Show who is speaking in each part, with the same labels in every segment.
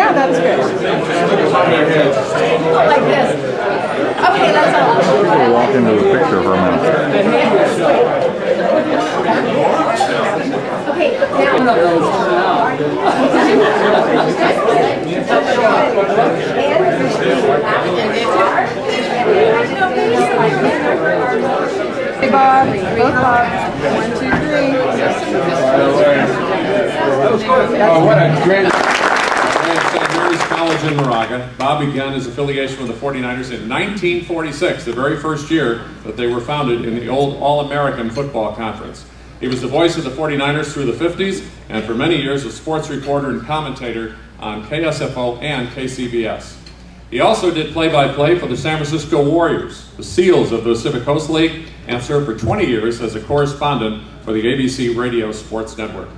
Speaker 1: Yeah, that's good. Like this. Okay, that's all.
Speaker 2: We'll walk into the picture for a minute.
Speaker 1: Okay, Hey, Bob. Both Bobs. 1, 2, 3.
Speaker 3: Oh, what a great... St. Mary's College in Moraga. Bob began his affiliation with the 49ers in 1946, the very first year that they were founded in the old All-American Football Conference. He was the voice of the 49ers through the 50s, and for many years a sports reporter and commentator on KSFO and KCBS. He also did play-by-play for the San Francisco Warriors, the Seals of the Pacific Coast League, and served for 20 years as a correspondent for the ABC Radio Sports Network.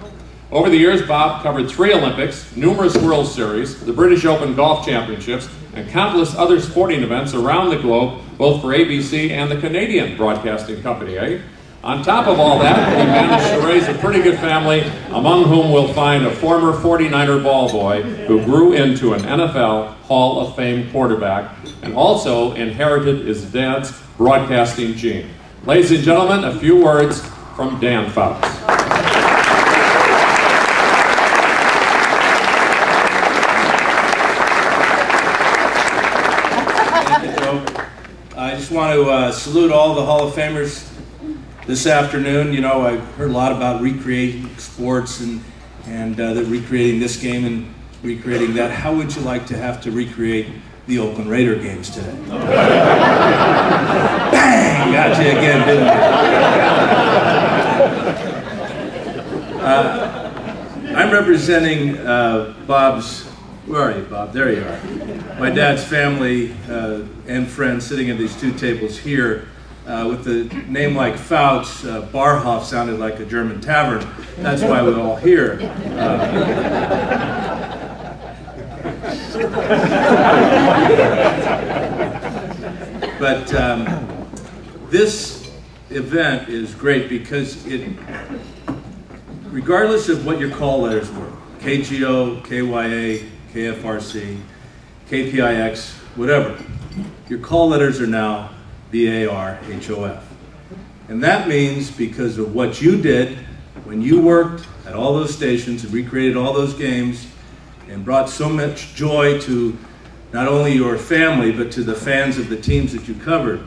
Speaker 3: Over the years, Bob covered 3 Olympics, numerous World Series, the British Open Golf Championships, and countless other sporting events around the globe, both for ABC and the Canadian Broadcasting Company, eh? On top of all that, he managed to raise a pretty good family, among whom we'll find a former 49er ball boy who grew into an NFL Hall of Fame quarterback and also inherited his dad's broadcasting gene. Ladies and gentlemen, a few words from Dan Fouts.
Speaker 4: I just want to salute all the Hall of Famers this afternoon. You know, I've heard a lot about recreating sports and recreating this game and recreating that. How would you like to have to recreate the Oakland Raider games today? Bang! Got you again, didn't I? I'm representing Bob's... Where are you, Bob? There you are. My dad's family and friends sitting at these 2 tables here. With the name like Fouts, Barhoff sounded like a German tavern. That's why we're all here. But this event is great because regardless of what your call letters were, KGO, KYA, KFRC, KPIX, whatever, your call letters are now BARHOF. And that means because of what you did when you worked at all those stations and recreated all those games and brought so much joy to not only your family but to the fans of the teams that you covered,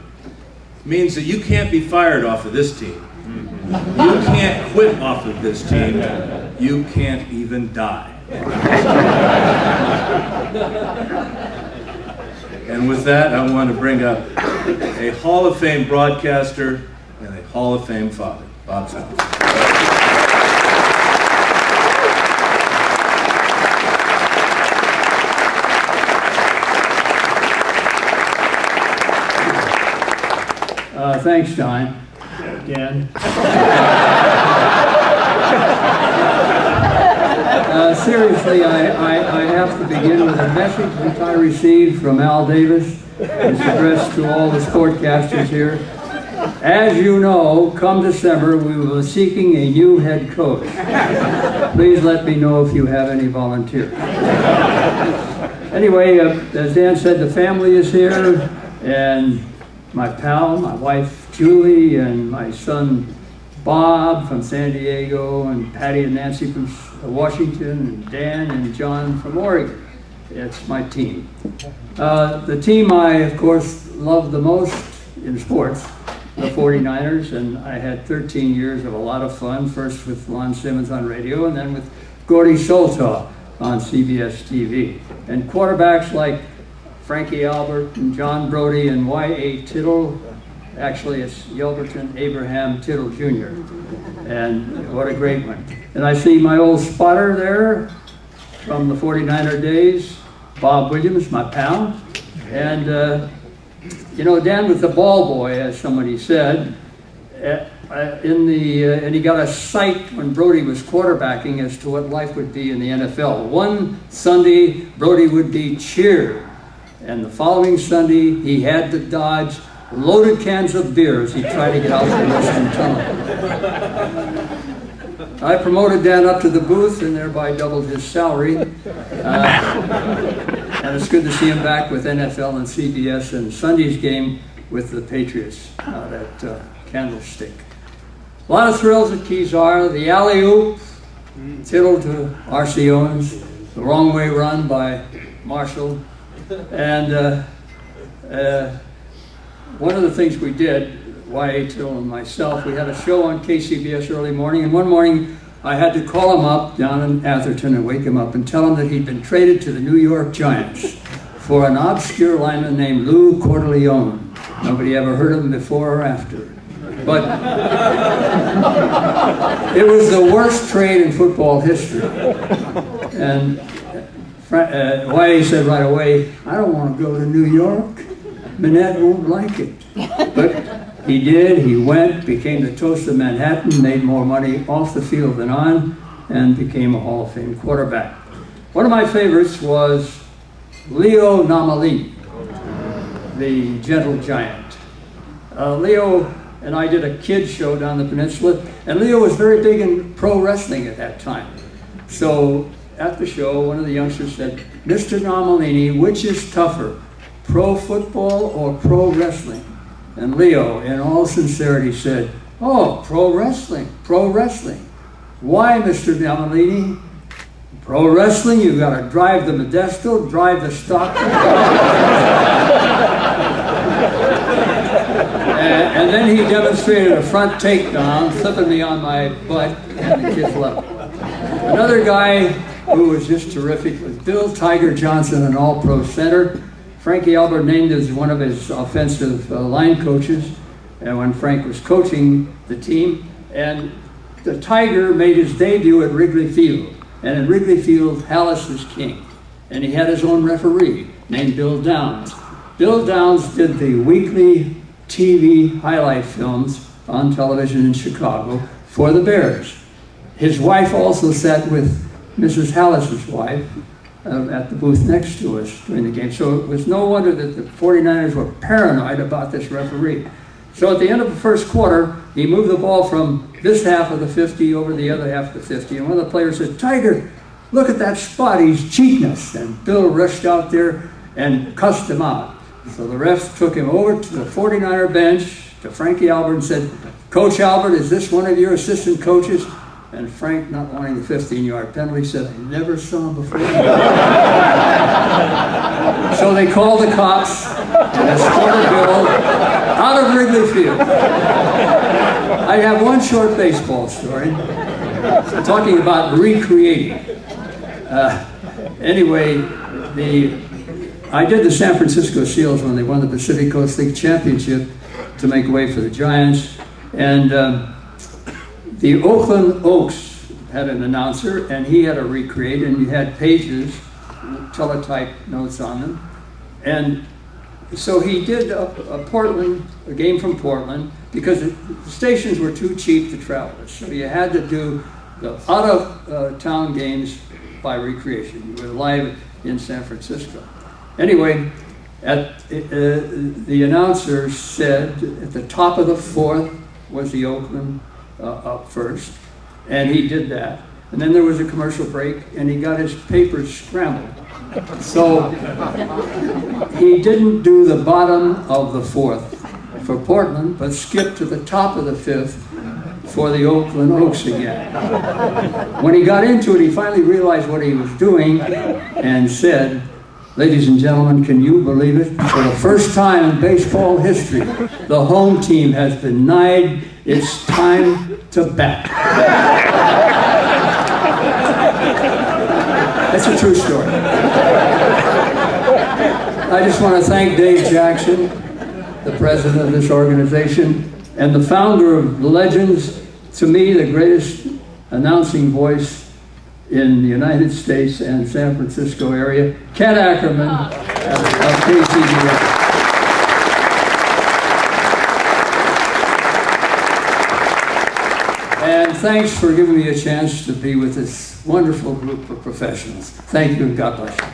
Speaker 4: means that you can't be fired off of this team. You can't quit off of this team. You can't even die. And with that, I want to bring up a Hall of Fame broadcaster and a Hall of Fame father, Bob Fouts.
Speaker 5: Thanks, John. Again. Seriously, I have to begin with a message which I received from Al Davis. It's addressed to all the sportcasters here. As you know, come December, we will be seeking a new head coach. Please let me know if you have any volunteers. Anyway, as Dan said, the family is here, and my pal, my wife Julie, and my son Bob from San Diego, and Patty and Nancy from Washington, and Dan and John from Oregon. It's my team. The team I, of course, love the most in sports, the 49ers, and I had 13 years of a lot of fun, first with Lon Simmons on radio, and then with Gordy Soltaw on CBS TV. And quarterbacks like Frankie Albert and John Brody and Y.A. Tittle. Actually, it's Yelverton Abraham Tittle Jr. And what a great one. And I see my old spotter there from the 49er days, Bob Williams, my pal. And, you know, Dan was the ball boy, as somebody said. And he got a sight when Brody was quarterbacking as to what life would be in the NFL. One Sunday, Brody would be cheered. And the following Sunday, he had to dodge loaded cans of beer as he tried to get out of the Western Tunnel. I promoted Dan up to the booth and thereby doubled his salary. And it's good to see him back with NFL and CBS and Sunday's game with the Patriots out at Candlestick. A lot of thrills at Kezar. The alley-oop, tittle to R.C. Owens. The wrong way run by Marshall. And one of the things we did, Y.A. Tittle and myself, we had a show on KCBS early morning, and one morning I had to call him up down in Atherton and wake him up and tell him that he'd been traded to the New York Giants for an obscure lineman named Lou Corleone. Nobody ever heard of him before or after. But it was the worst trade in football history. And Y.A. said right away, I don't want to go to New York. Manette won't like it. But he did, he went, became the toast of Manhattan, made more money off the field than on, and became a Hall of Fame quarterback. One of my favorites was Leo Namalini, the gentle giant. Leo and I did a kids show down the peninsula, and Leo was very big in pro wrestling at that time. So at the show, one of the youngsters said, Mr. Namalini, which is tougher, pro football or pro wrestling? And Leo, in all sincerity, said, oh, pro wrestling, pro wrestling. Why, Mr. Namalini? Pro wrestling, you've got to drive the Modesto, drive the Stockton. and then he demonstrated a front takedown, flipping me on my butt, and the kids loved it. Another guy who was just terrific was Bill Tiger Johnson, an all-pro center. Frankie Albert named as one of his offensive line coaches, and when Frank was coaching the team, and the Tiger made his debut at Wrigley Field, and at Wrigley Field, Hallis was king, and he had his own referee named Bill Downs. Bill Downs did the weekly TV highlight films on television in Chicago for the Bears. His wife also sat with Mrs. Hallis's wife at the booth next to us during the game. So it was no wonder that the 49ers were paranoid about this referee. So at the end of the first quarter, he moved the ball from this half of the 50 over the other half of the 50. And one of the players said, Tiger, look at that spot, he's cheating us. And Bill rushed out there and cussed him out. So the refs took him over to the 49er bench, to Frankie Albert, and said, Coach Albert, is this one of your assistant coaches? And Frank, not wanting the 15-yard penalty, said, I never saw him before. So they called the cops and escorted Bill out of Wrigley Field. I have one short baseball story. Talking about recreating. Anyway, I did the San Francisco Seals when they won the Pacific Coast League Championship to make way for the Giants. And the Oakland Oaks had an announcer, and he had a recreate, and you had pages, teletype notes on them. And so he did a game from Portland, because the stations were too cheap to travel. So you had to do the out-of-town games by recreation. You were live in San Francisco. Anyway, the announcer said at the top of the fourth was the Oakland up first, and he did that. And then there was a commercial break, and he got his papers scrambled. So he didn't do the bottom of the fourth for Portland, but skipped to the top of the fifth for the Oakland Oaks again. When he got into it, he finally realized what he was doing and said, ladies and gentlemen, can you believe it? For the first time in baseball history, the home team has been denied its time to bat. That's a true story. I just want to thank Dave Jackson, the president of this organization, and the founder of Legends, to me, the greatest announcing voice in the United States and San Francisco area, Ken Ackerman of KCBS. And thanks for giving me a chance to be with this wonderful group of professionals. Thank you, and God bless you.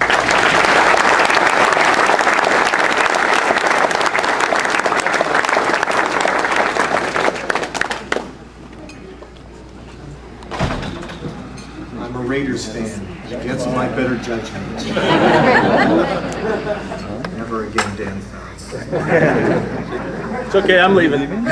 Speaker 6: Raiders fan against my better judgment. Never again, Dan Fouts.
Speaker 4: It's okay, I'm leaving.